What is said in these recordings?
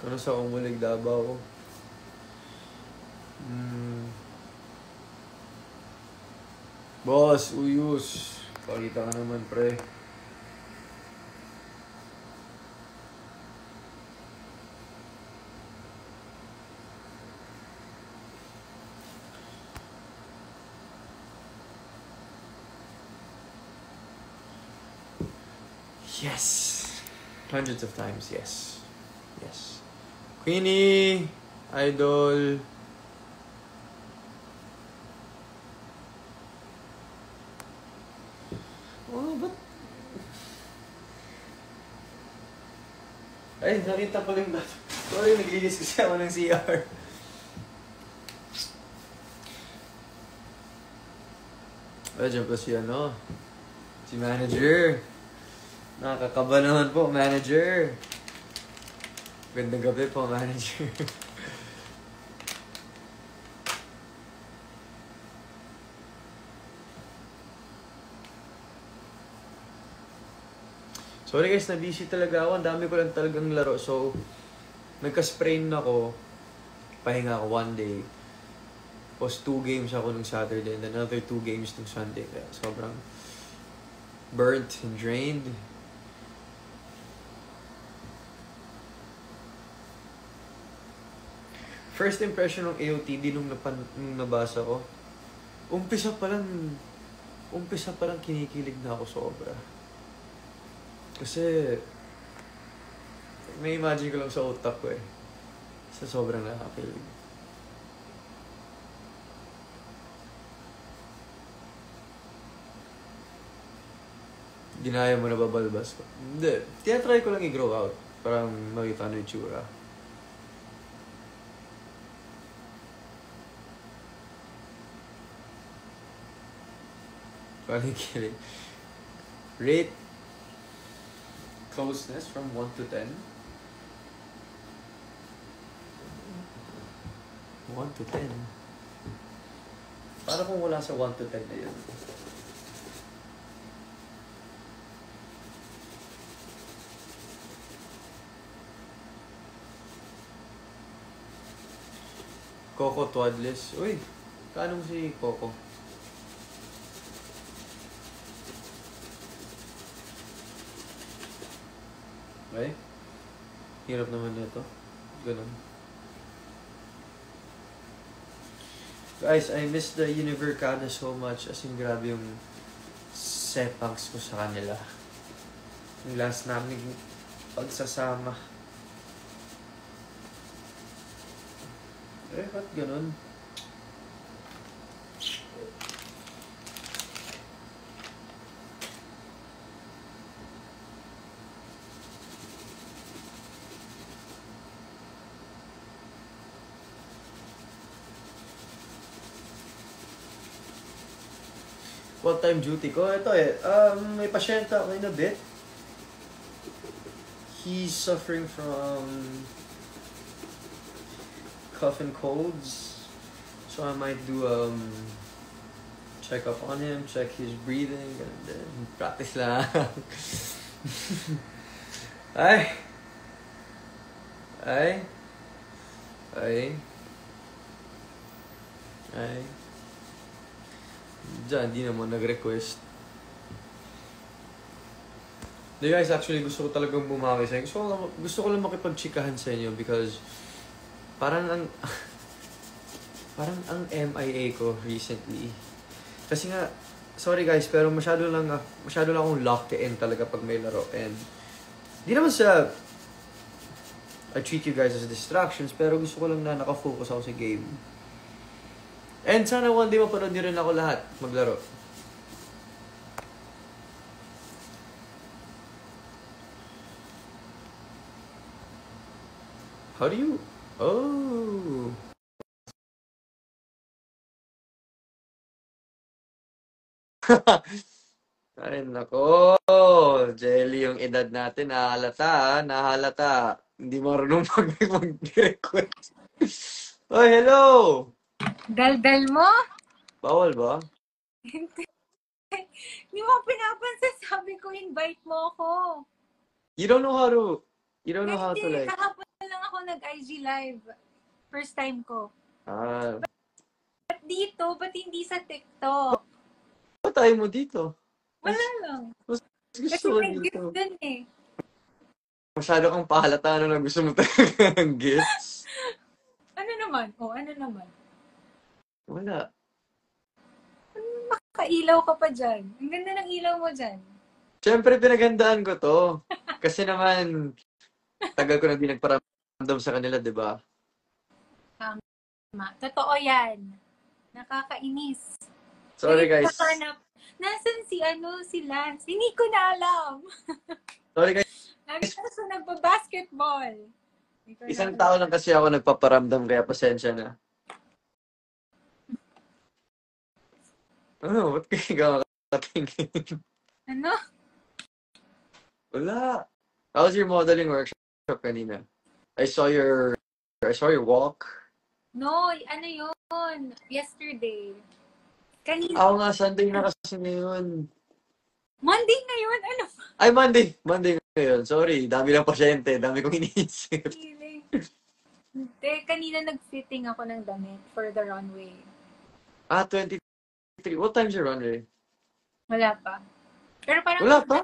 Ano sa Umulig, Davao? Boss, uyus. Pakita ka naman, pre. Yes. Hundreds of times, yes. Yes. Queenie, Idol. Oh, ba't? Ay, nakita ko lang ba? Sorry, naglinis kasi ako ng CR. Oh, dyan pa si ano? Si manager. Nakakaba naman po, manager. Gandang gabi po, manager. Sorry guys, na-busy talaga ako. Ang dami ko lang talagang laro. So, nagka-sprain ako. Pahinga ako one day. Tapos 2 games ako nung Saturday and another 2 games nung Sunday. Kaya sobrang burnt and drained. First impression ng AOTD nung nabasa ko, umpisa pa lang kinikilig na ako sobra. Kasi, may imagine ko lang sa utak ko eh. Sa sobrang nakakakilig. Ginaya mo na babalbas ko. Hindi. Tinatry ko lang i-grow out. Parang makita ano yung tsura. Parang kilig. Rate closeness from 1 to 10. 1 to 10. Para kung wala sa 1 to 10 na yun. Coco Twadless. Uy, kanong si Coco? Okay? Hirap naman nito. Ganun. Guys, I miss the Univercada so much. As in, grabe yung sepangs ko sa kanila. Yung last namin pagsasama. Eh, ba't ganun? Full-time duty ko. Ito eh, may pasyente ako in a bit. He's suffering from cough and colds. So I might do check up on him, check his breathing, and then practice lang. Ay! Ay! Ay! Ay! Diyan, di naman nag-request. Di guys, actually gusto ko talagang bumawi sa inyo. Gusto ko lang makipagchikahan sa inyo because parang ang MIA ko recently. Kasi nga, sorry guys, pero masyado lang akong locked in talaga pag may laro. And di naman sa I treat you guys as distractions, pero gusto ko lang na nakafocus ako sa game. And sana one day mapanood niyo rin ako lahat maglaro. How do you... Oh! Ay, nako. Jelly, yung edad natin, nahalata. Hindi marunong mag-request. Oh, hello! Daldal mo? Bawal ba? Hindi mo pinapansin, sabi ko invite mo ako. You don't know how to like... Kahapon lang ako nag-IG live. First time ko. Ah, Ba't dito? Ba't hindi sa TikTok? ba't tayo mo dito? Wala lang. Mas gusto Kasi ko may gift dito. dun eh. Masyado kang pahalata na gusto mo talaga ng gifts. Ano naman? Ano naman? Wala. Makailaw ka pa dyan. Ang ganda ng ilaw mo dyan. Siyempre, pinaghandaan ko to. Kasi naman, tagal ko na di nagparamdam sa kanila, di ba? Totoo yan. Nakakainis. Sorry, guys. Nasaan si Lance? Hindi ko na alam. Sorry, guys. Lagi na siya nagbabasketball. Isang tao lang kasi ako nagpaparamdam, kaya pasensya na. Ano? Ba't kayo kakatingin? Ano? Wala. How was your modeling workshop kanina? I saw your walk. No, ano yun? Yesterday. Kanina. Ako nga, Sunday na kasi ngayon. Monday ngayon? Ano? Ay, Monday. Monday ngayon. Sorry, dami lang pasyente. Dami kong iniisip. Feeling. Hindi, kanina nag-fitting ako ng damit for the runway. 23. What time's your runway? Wala pa. Pero parang Wala pa?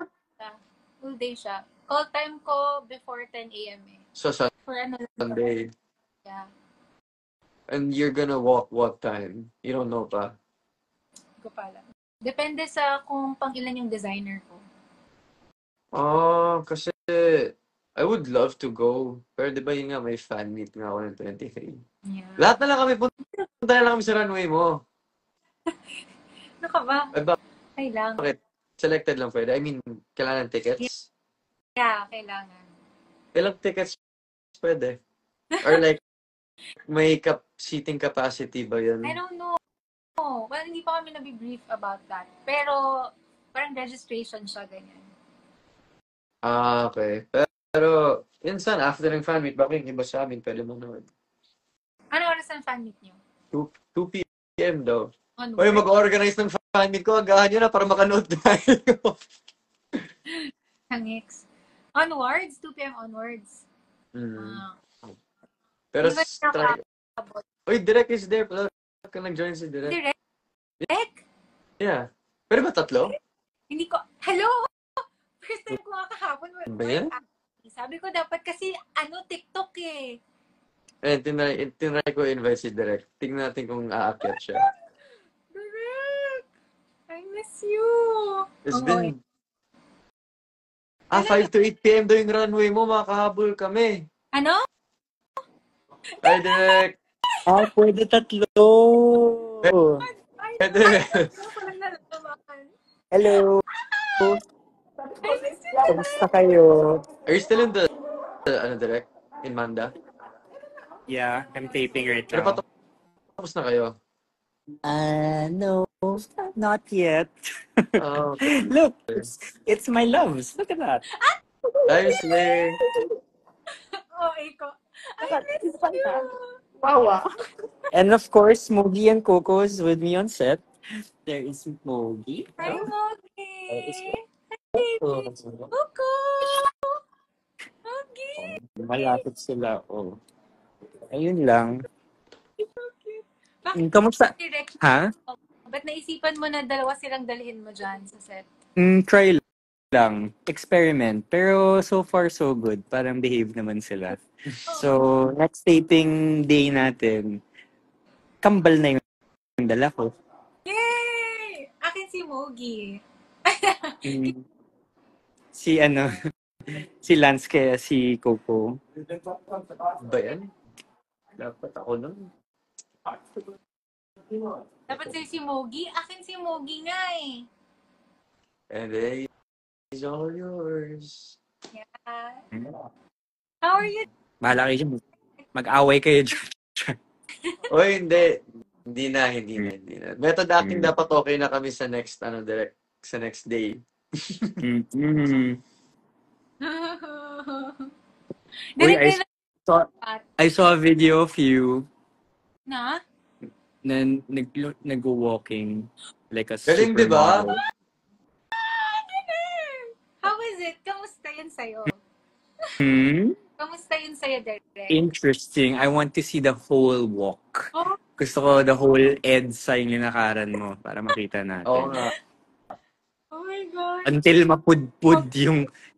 full day siya. Call time ko before 10 a.m. eh. So, For ano lang. Sunday. Yeah. And you're gonna walk what time? You don't know pa? Hindi ko pa alam. Depende sa kung pang ilan yung designer ko. Kasi I would love to go. Pero di ba yun nga, may fan meet nga ako ng 23. Yeah. Lahat na lang kami, punta na lang kami sa runway mo. Ano ka ba? Ay, Kailangan. bakit? Selected lang pwede. I mean, kailangan tickets? Yeah, kailangan. Ilang tickets pwede? Or like, may seating capacity ba yun? I don't know. Well, hindi pa kami nabibrief about that. Pero, parang registration siya, ganyan. Okay. Pero, minsan, after ng fan meet, bakit yung iba sa amin, pwede mo naman. Ano oras ang fan meet nyo? 2 p.m. daw. Onward. Oy, mag-organize ng fan meet ko, agahan nyo na para makanood tayo. Hangix. Onwards? 2 p.m. onwards. Pero, Hindi ba try. Uy, Direk is there. Pala ka nag-join si Direk. Direk? Yeah. Pwede ba tatlo? Hindi ko, hello! First time ko nga kahapon. Ba yan? Sabi ko dapat kasi, TikTok eh. Tinry ko invite si Direk. Tingnan natin kung aakyat siya. Direk! I miss you! It's been... 5 to 8 p.m. daw yung runway mo. Makahabol kami. Ano? Hi, Direk! Pwede tatlo. Pwede. Hello. I miss you! Kamusta kayo? Are you still in the Direk? In Manda? Yeah, I'm taping right Pero now. tapos na kayo? No, not yet. Okay. Look, it's my loves. Look at that. I'm Slay. Iko. I miss you! Wow. And of course, Mogi and Coco is with me on set. There is Mogi. Hi, Mogi! Oh, Coco! Mogi! malapit sila. Oh. Ayun lang. Bakit Kamusta? direct? Ha? Ba't naisipan mo na dalawa silang dalhin mo dyan sa set? Try lang. Experiment. Pero so far, so good. Parang behave naman sila. So, next taping day natin, kambal na yung dala ko. Yay! Akin si Mogi. Si si Lance kaya si Coco. Ba yan? Dapat ako nun. Dapat si Mogi. Akin si Mogi nga eh. And it's all yours. Yeah. How are you? Bahala kayo dyan. Mag-away kayo dyan. Oy, hindi. Hindi na. Method acting dapat okay na kami sa next, Direk, sa next day. Uy, I saw a video of you Na? na nag-walking like a Galing, di ba? supermodel. How is it? Kamusta yan sa'yo? Kamusta yun sa'yo, Derek? Interesting. I want to see the whole walk. Oh, Gusto ko the whole EDSA yung linakaran mo para makita Oo natin. nga. oh my God. Until mapudpud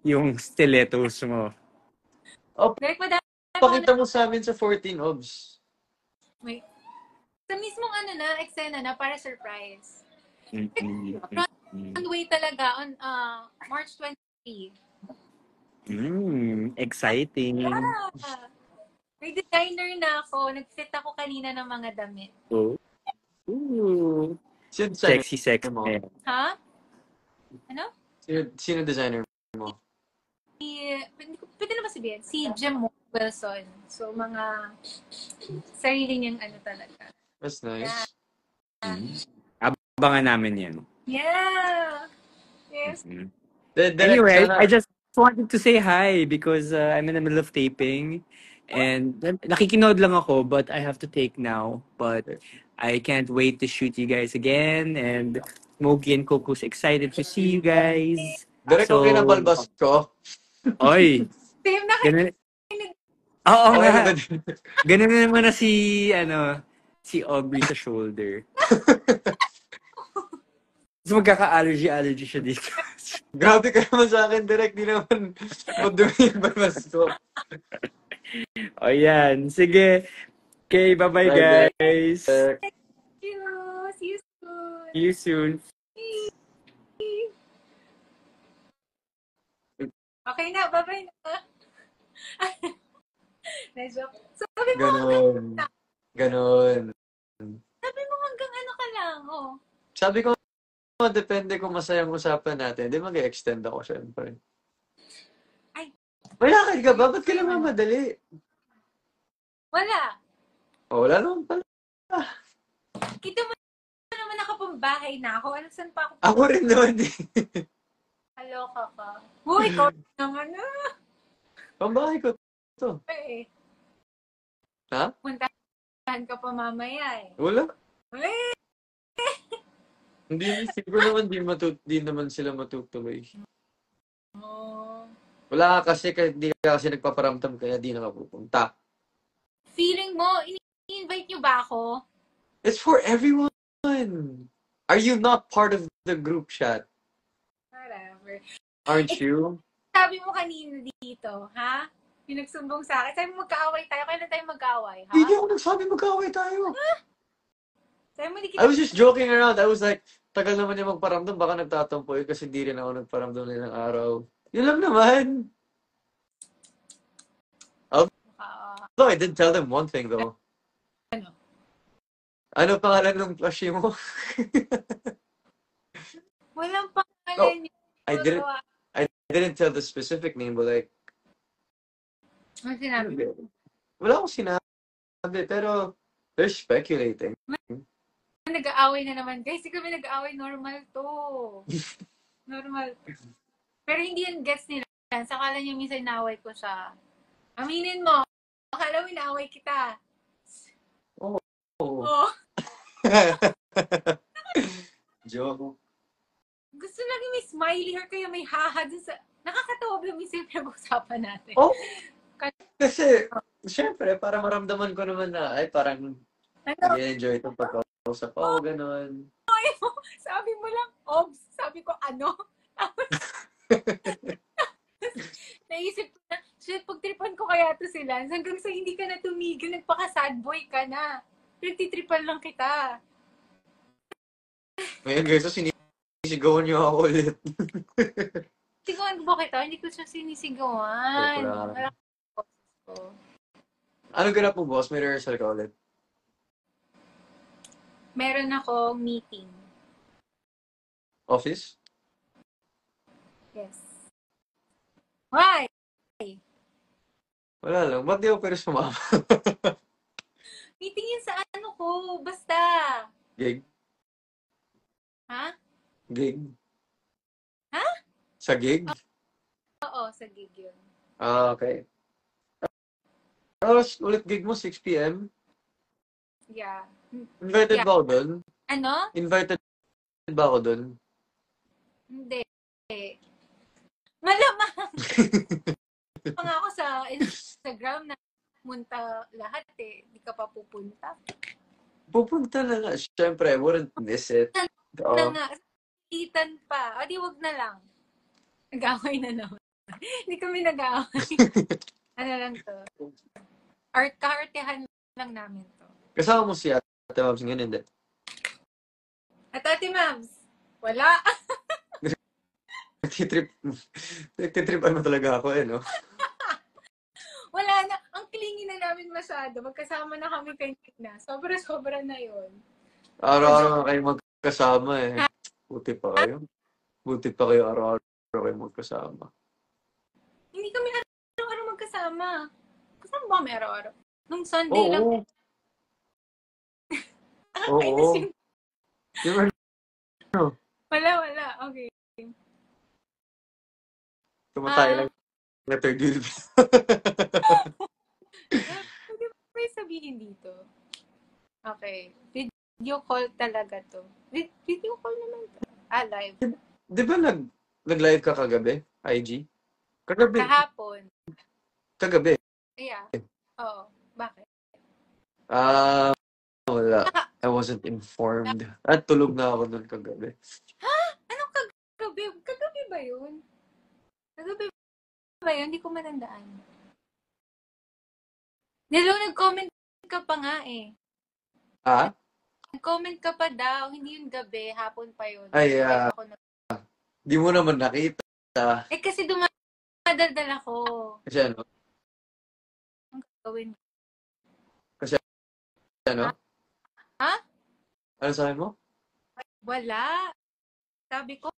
yung stilettos mo. Oh, Derek, madami pakita mo sa amin sa 14 obs. Wait. Sa mismong eksena na para surprise. Mm-mm. Runway talaga on March 23. Exciting. Ah, may designer na ako. Nag-fit ako kanina ng mga damit. Oh. Ooh. Sino designer Sexy mo? mo. Ha? Ano? Sino designer mo? Pwede naman sabihin, si Jim Wilson. So, mga sarili niyang talaga. That's nice. Abangan namin yan. Yeah! Yes. Anyway, I just wanted to say hi because I'm in the middle of taping. And nakikinood lang ako, but I have to take now. But I can't wait to shoot you guys again. And Mogi and Coco's excited to see you guys. Direct okay na balbas ko. Oy! Same na Ganun. Oo Okay na nga. ba din? Ganun na naman na si Aubrey sa shoulder. So magkaka-allergy siya dito. Grabe ka naman sa akin, Direct. Di naman madumi yung balbas ko. O yan. Sige. Okay, bye-bye Bye, guys. Thank you. See you soon. See you soon. Okay na, bye-bye na. Na-joke. Sabi mo, Ganon. sabi mo hanggang ka lang, oh. Sabi ko, depende kung masayang usapan natin. Di mag-extend ako, syempre. Ay. May lakad ka ba? Ba't ka naman madali? Wala. Oh, wala naman pala. Kita mo naman nakapambahay na ako. Ano, saan pa ako? Ako rin naman din. Kaloka ka. Uy, ikaw naman na. Pambahay ko to. Eh. Ha? Puntahan ka pa mamaya eh. Wala. Eh. Hindi, siguro naman di naman sila matutuloy. Oh. Wala kasi kasi nagpaparamdam kaya di nakapupunta. Feeling mo, ini-invite niyo ba ako? It's for everyone. Are you not part of the group chat? Whatever. Aren't you? Sabi mo kanina dito, ha? Yung nagsumbong sa akin. Sabi mo magkaaway tayo. Kailan tayo magkaaway, ha? Hindi ako nagsabi magkaaway tayo. Sabi mo, di I kita... was just joking around. I was like, tagal naman niya magparamdam. Baka nagtatampo yun kasi di rin ako nagparamdam na ilang araw. Yun lang naman. Although I did tell them one thing though. Ano? Ano pangalan ng plushie mo? Walang pangalan yun. I didn't tell the specific name, but like, Ano sinabi? wala akong sinabi, pero they're speculating. Nag-aaway na naman. Guys, hindi kami nag-aaway. Normal to. Normal. Pero hindi yan gets nila. Sakala niyo minsan inaaway ko siya. Aminin mo. Akala mo inaaway kita. Oo. Oh. Joke. Gusto lagi may smiley hair kaya may haha dun sa... Nakakatawa ba minsan yung pinag-usapan natin? Oh, kasi, syempre, para maramdaman ko naman na, ay, parang nag-enjoy itong pagkausap ko, gano'n. Sabi mo lang, obs. Sabi ko, ano? Naisip ko na, shit, pagtripan ko kaya to sila. Hanggang sa hindi ka na tumigil, nagpaka-sad boy ka na. Pinagtitripan lang kita. Ngayon guys, so sinisigawan niyo ako ulit. Sigawan ba kita? Hindi ko siya sinisigawan. Wala. Ko. Anong ganap mo, boss? May rehearsal ka ulit? Meron akong meeting. Office? Yes. Why? Wala lang. Ba't di ako pwede sumama? Meeting yun sa ano ko. Basta. Gig? Ha? Gig? Ha? Sa gig? Oo, sa gig yun. Ah, okay. Tapos, ulit gig mo, 6 p.m. Yeah. Invited ba ako doon? Ano? Invited ba ako doon? Hindi. Malamang. pa nga ako sa Instagram na punta lahat eh. Hindi ka pa pupunta. Pupunta na nga. Siyempre, I wouldn't miss it. Na Oo. nga. Itan pa. O di wag na lang. Nag-away na naman. Hindi kami nag-away. Ano lang to. Kaartehan lang namin to. Kasama mo si Ate Mabs ngayon, hindi? At Ate Mabs, wala. Nagtitripan mo talaga ako no? Wala na. Ang clingy na namin masyado. Magkasama na kami kanina. Sobra-sobra na yun. Araw-araw kayo magkasama eh. Buti pa kayo. Buti pa kayo araw-araw kayo magkasama. Hindi kami araw-araw magkasama. Kasama ba kami araw-araw? Nung Sunday lang. Oo. Ay, Oo. Di ba? Wala. Okay. Tumatay lang na third wheel. Pwede ba sabihin dito? Okay. Video call talaga to. Video call naman to. Live. Di ba nag-live ka kagabi? IG? Kagabi. Kahapon. Kagabi. Yeah. Oo. Bakit? Wala. I wasn't informed. At tulog na ako nun kagabi. Anong kagabi? Kagabi ba yun? Kagabi ba yun? Hindi ko matandaan. Nilo, nag-comment ka pa nga eh. Ah? Nag-comment ka pa daw. Hindi yun gabi. Hapon pa yun. Ay, Ako di mo naman nakita. kasi dumadaldal ako. Kasi ano? Ang gagawin ko? Ano? Ha? Ano sabi mo? Wala. Sabi ko,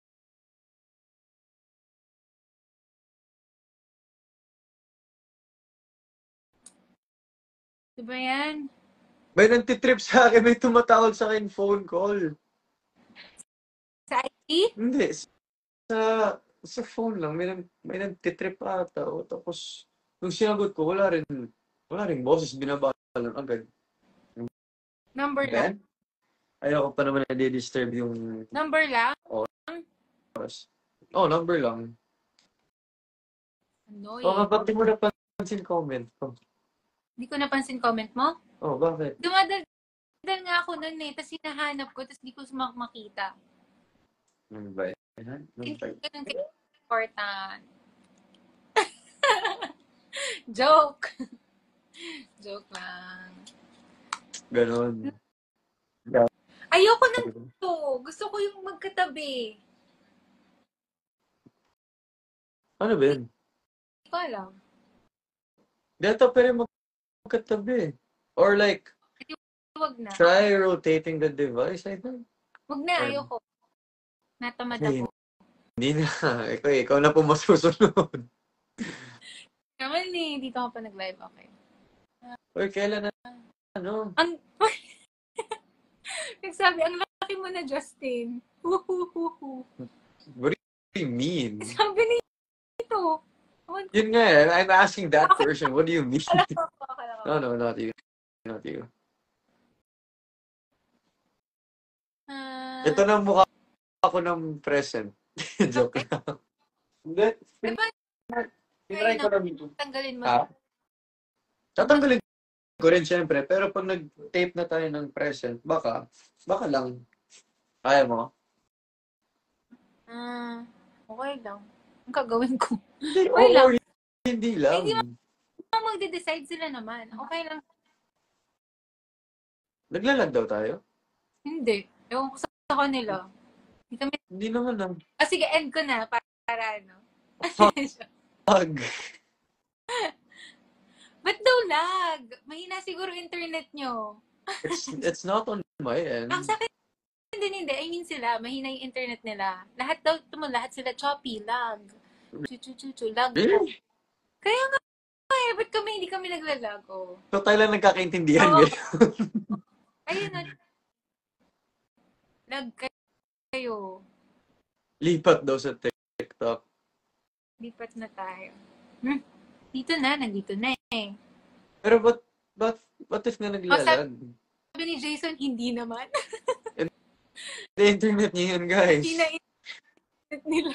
diba yan? May nagtitrip sa akin. May tumatawag sa akin phone call. Sa IT? Hindi. Sa phone lang. May nagtitrip ata. O, tapos, nung sinagot ko, wala rin boses. Binaba lang agad. Number lang. Then, ayoko pa naman na-disturb yung Number lang? oras. Oh, number lang. Annoying. O, ba't di mo napansin comment ko? Hindi ko napansin comment mo? Oh, bakit? Dumadaldal nga ako nun eh. Tapos hinahanap ko. Tapos di ko makita. Ano ba yan? Hindi ganun important. Joke. Joke lang. Ganon. Ayoko na to. Gusto ko yung magkatabi. Ano ba yun? Hindi ko alam. Dito pero magkatabi. Or like, Huwag na. try rotating the device, I think. Huwag na. Ayoko. Natamad ako. Hindi na. Ikaw na po masusunod. Naman eh. Dito ako pa nag-live. Okay. Or kailan na, ano? Nagsabi, ang laki mo na, Justin. Huhuhuhu. What do you mean? Sabi nito. Yun nga eh. I'm asking that person. What do you mean? Akala ko. No, not you. Not you. Ito na mukha ako ng present. Joke lang. Hindi. Diba, Tinry ko na dito. tanggalin mo. Ha? Tatanggalin ko rin syempre. Pero pag nag-tape na tayo ng present, baka lang. Kaya mo? Okay lang. Ang gagawin ko. Hindi, Okay lang. Hindi lang. Hindi magde-decide sila naman. Okay lang. Naglalag daw tayo? Hindi. Ewan ko sa kanila. Hindi naman lang. Sige, end ko na. Para ano. Pag. Ba't daw lag? Mahina siguro internet nyo. It's not on my end. Ang sa akin din hindi. I mean sila, mahina yung internet nila. Lahat sila choppy, lag. Chu, lag. Really? Kaya nga, ba't hindi kami naglalag? Oh. So tayo lang nagkakaintindihan ngayon. Ayun na. Lag kayo. Lipat daw sa TikTok. Lipat na tayo. Dito na, nandito na eh. Pero what if nga naglalag? Sabi ni Jason, hindi naman. The internet niya yun, guys. Hindi na internet nila.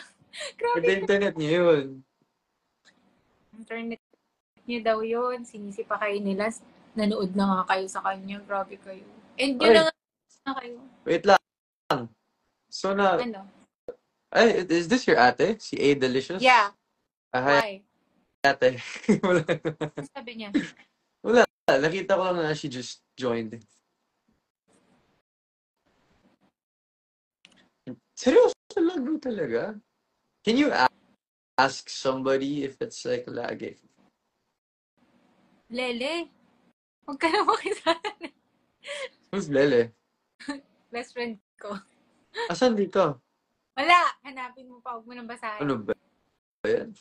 Grabe. The internet niya yun. Internet niyo daw yun. Sinisi pa kayo nila. Nanood na nga kayo sa kanya. Grabe kayo. And yun Ay, na nga kayo. wait lang. So Ano? ay, is this your ate? Si A Delicious? Yeah. Hi, Why? ate. Wala. Ano sabi niya? Wala. Nakita ko lang na she just joined. Seryoso lang bro talaga? Can you ask somebody if it's like lagi? Lele. Huwag ka na makisalan. Who's Lele? Best friend ko. Asan dito? Wala. Hanapin mo pa. Huwag mo nang basahin. Ano ba yan?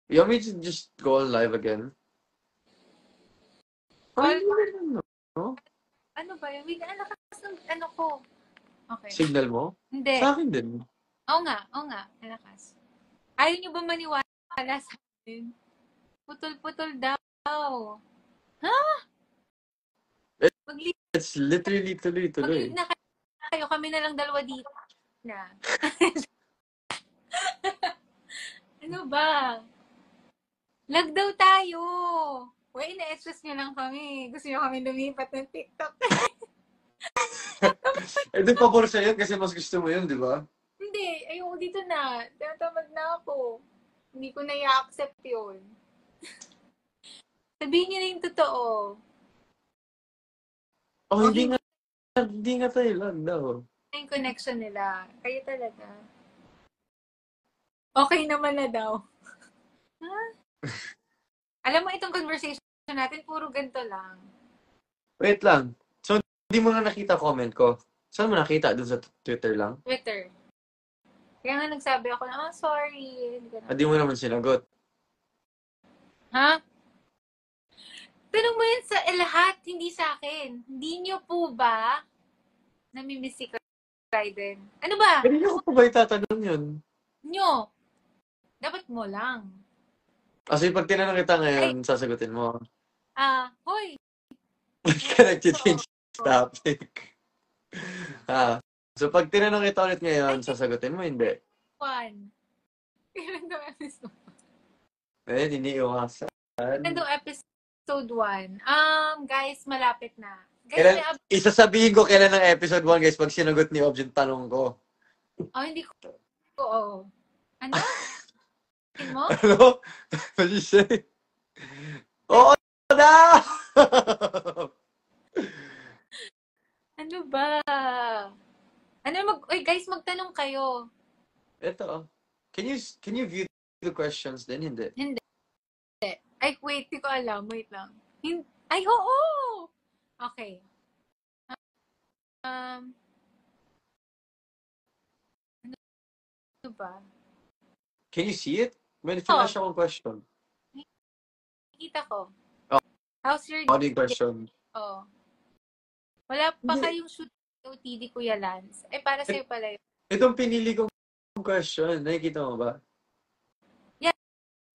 You want me to just go on live again? Well, No? ano ba yun? Wait, ang lakas ng ano ko. Okay. Signal mo? Hindi. Sa akin din. Oo nga. Ang lakas. Ayaw niyo ba maniwala sa akin? Putol-putol daw. Ha? Mag-leave It's literally tuloy-tuloy. na kayo. Kami na lang dalawa dito. Na. Ano ba? Lag daw tayo. Uy, ina-express niyo lang kami. Gusto niyo kami lumipat ng TikTok. Eh, di pabor sa'yo kasi mas gusto mo yun, di ba? Hindi. Ayoko dito na. Tinatamad na ako. Hindi ko na i-accept yun. Sabihin niyo na yung totoo. Oh, hindi nga tayo lang daw. Yung connection nila. Kayo talaga. Okay naman na daw. Ha? Alam mo, itong conversation natin, puro ganito lang. Wait lang. So, hindi mo na nakita comment ko. Saan mo nakita? Doon sa Twitter lang? Twitter. Kaya nga nagsabi ako na, sorry. Hindi mo naman sinagot. Ha? Tanong mo yun sa lahat, hindi sa akin. Hindi niyo po ba namimiss si Raiden? Ano ba? Kanina ko pa ba itatanong yun? Nyo. Dapat mo lang. Kasi pag tinanong kita ngayon, sasagutin mo. Hoy. Connect to change topic. So pag tinanong kita ulit ngayon, sasagutin mo, hindi. One. Kailan daw episode? Eh, hindi iwasan. Kailan daw episode 1? Guys, malapit na. Guys, Kailan, may isasabihin ko kailan ng episode 1, guys, pag sinagot ni Obj yung tanong ko. hindi ko. Oo. Ano? Mo? Ano? What you say? Oo na! Ano ba? Guys, magtanong kayo. Ito. Can you view the questions din? Hindi. Hindi. Ay, wait, di ko alam. Wait lang. Ay, oo! Okay. Ano ba? Can you see it? May flash akong question. Nakita ko. Oh. How's your Audio question. Oh. Wala pa Hindi. kayong shoot OTD, Kuya Lance. Eh, para sa'yo pala yun. Itong pinili kong question, nakikita mo ba?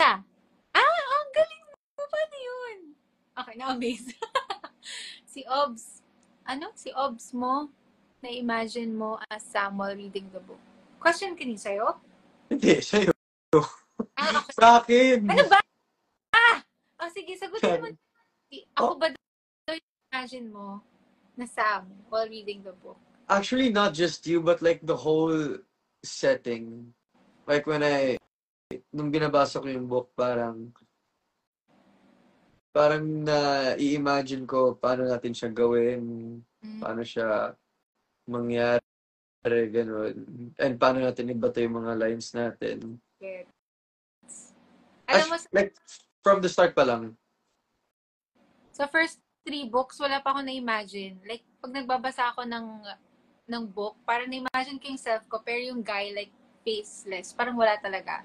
Ang galing mo. Paano yun? Okay, na-amaze. Si Obs. Si Obs mo, na-imagine mo as Samuel reading the book. Question kini sa'yo? Hindi, sa'yo. Okay. Sa akin! Ano ba? Sige, sagutin mo. Ako ba daw imagine mo na Sam while reading the book? Actually, not just you, but like the whole setting. Like nung binabasa ko yung book, parang na-i-imagine ko paano natin siya gawin, paano siya mangyari, gano'n. And paano natin ibato yung mga lines natin. Yes. Alam mo, Like, from the start pa lang. sa first 3 books, wala pa ako na-imagine. Like, pag nagbabasa ako ng book, parang na-imagine ko yung self ko, pero yung guy, like, faceless. Parang wala talaga.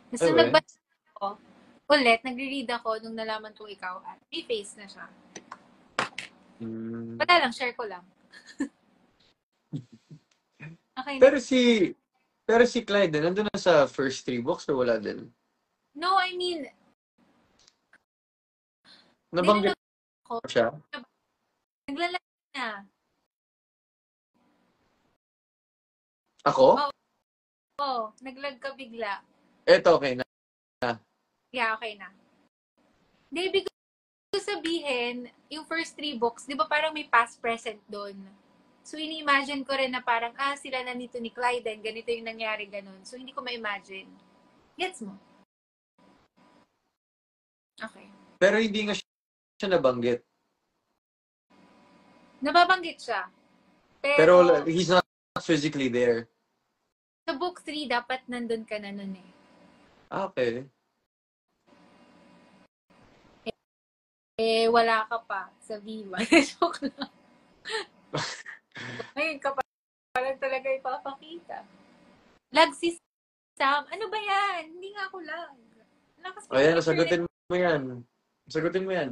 Tapos nung nagbasa ako, ulit, nagre-read ako nung nalaman kong ikaw, may face na siya. Wala lang, share ko lang. Okay. Pero si Clyde, nandun na sa first 3 books o wala din? No, I mean, Nabanggit ko siya? naglalagay na. Ako? Oh, naglag ka bigla. Eto, okay na. Yeah, okay na. Hindi, ibig ko sabihin, yung first 3 books, di ba parang may past present doon? So, ini-imagine ko rin na parang, sila nandito ni Clyde, ganito yung nangyari, ganun. So, hindi ko ma-imagine. Gets mo? Okay. Pero hindi nga siya nabanggit. Nababanggit siya. Pero Pero, he's not physically there. sa book 3, dapat nandun ka na nun eh. Okay. Wala ka pa sa Viva. Joke lang. Ngayon ka pa lang talaga ipapakita. Lag si Sam. Ano ba yan? Hindi nga ako lag. Lakas mo Ayan, yung sagutin mo yan. Sagutin mo yan.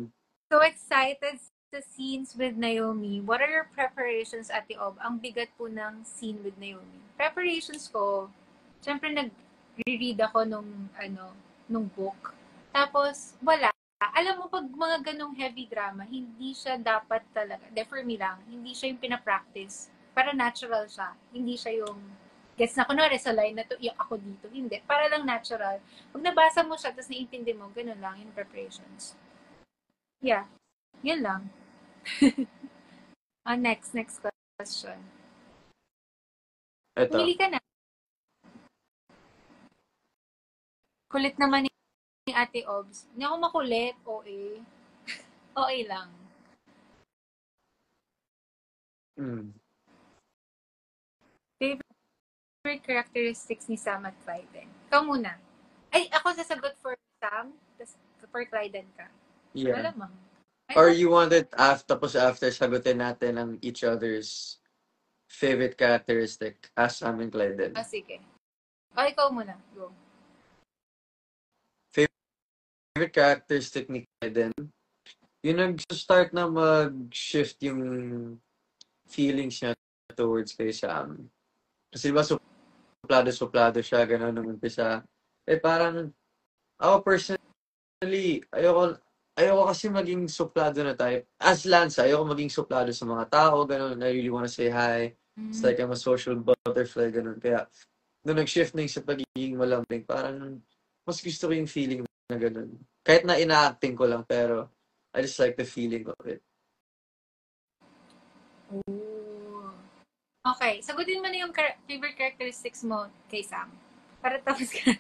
So excited sa scenes with Naomi. What are your preparations, Ate Ob? Ang bigat po ng scene with Naomi. Preparations ko, syempre nag-read ako nung book. Tapos, wala. Alam mo, pag mga ganong heavy drama, hindi siya dapat talaga, for me lang, hindi siya yung pinapractice. Para natural siya. Hindi siya yung, gets na, kunwari sa line na to, yung ako dito. Hindi. Para lang natural. Pag nabasa mo siya, tapos naiintindi mo, ganun lang yung preparations. Yeah. Yun lang. Next question. Eto. Pumili ka na. Kulit naman ni Ate Obs. Hindi ako makulit. OA. OA lang. Favorite characteristics ni Sam at Clyden? Ikaw muna. Ay, ako sasagot for Sam, tapos for Clyden ka. Yeah. Malamang. Or you want it tapos after sagutin natin ang each other's favorite characteristic as Sam and Clyden. Sige. Ikaw muna. Go. Favorite characteristic ni Clyden? Yung nag-start na mag-shift yung feelings niya towards kay Sam. Kasi diba suplado siya, gano'n nung umpisa. Parang, ako personally, ayoko kasi maging suplado na type. As Lanza, ayoko maging suplado sa mga tao, gano'n. I really wanna say hi. It's like I'm a social butterfly, gano'n. Kaya, nung nag-shift na yung sa pagiging malambing, parang, mas gusto ko yung feeling na gano'n. Kahit na ina-acting ko lang, pero, I just like the feeling of it. Ooh. Okay, sagutin mo na yung favorite characteristics mo kay Sam. Para tapos ka.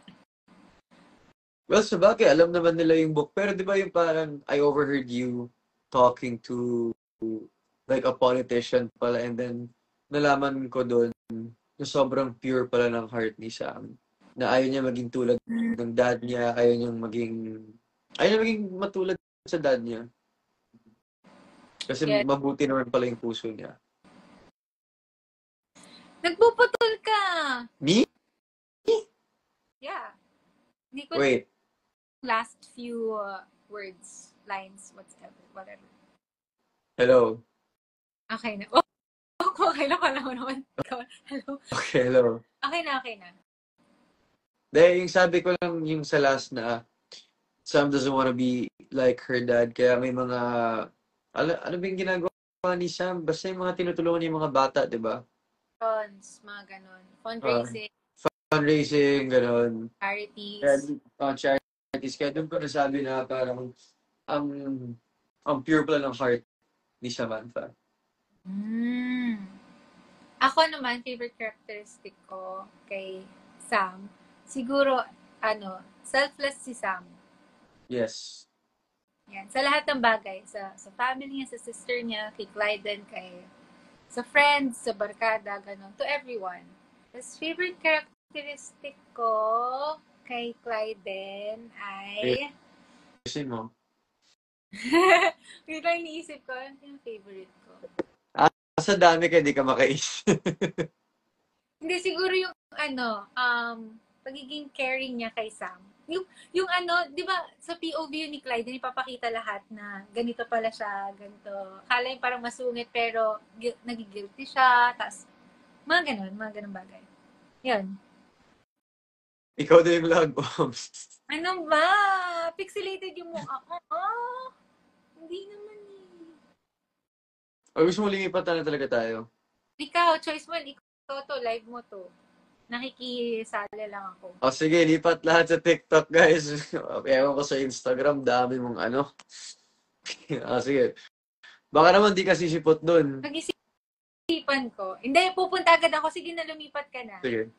Well, sabagay, alam naman nila yung book. Pero di ba yung parang, I overheard you talking to like a politician pala, and then nalaman ko doon na sobrang pure pala ng heart ni Sam. Na ayaw niya maging tulad ng dad niya, ayaw niya maging matulad sa dad niya. Kasi Yeah. mabuti naman pala yung puso niya. Nagpuputol ka! Me? Yeah. Hindi ko Wait. last few words, lines, whatever. Hello. Okay na. Oh, okay na pala ko naman. Hello. Okay, hello. Okay na. Dahil yung sabi ko lang yung sa last na Sam doesn't wanna be like her dad. Kaya may mga, ano ba yung ginagawa ni Sam? Basta yung mga tinutulungan yung mga bata, di ba? Funds, mga ganon. Fundraising, Fundraising, gano'n. charities. Charities. Kaya doon ko nasabi na parang ang pure pala ng heart ni Samantha. Ako naman, favorite characteristic ko kay Sam, siguro, selfless si Sam. Yes. Yan. Sa lahat ng bagay. Sa family niya, sa sister niya, kay Clyden, sa friends, sa barkada, gano'n. To everyone. Tapos, favorite characteristic ko kay Clyden ay... Kasi mo. Wait lang, iniisip ko. Ano yung favorite ko? Sa dami kaya di ka makaisip. Hindi, siguro yung pagiging caring niya kay Sam. Yung di ba, sa POV yun ni Clyde, ipapakita lahat na ganito pala siya, ganito. Kala yung parang masungit, pero nagigilty siya, tas mga ganun bagay. Yun. Ikaw na yung log bombs. Ano ba? Pixelated yung mukha ko. Hindi naman eh. O gusto mo lingipatan na talaga tayo? Ikaw, choice mo, ikaw Toto, live mo to. Nakikisali lang ako. O sige, lipat lahat sa TikTok, guys. Ewan ko sa Instagram, dami mong ano. Sige. Baka naman di ka sisipot dun. Pag-isipan ko. Hindi, pupunta agad ako. Sige na, lumipat ka na. Sige.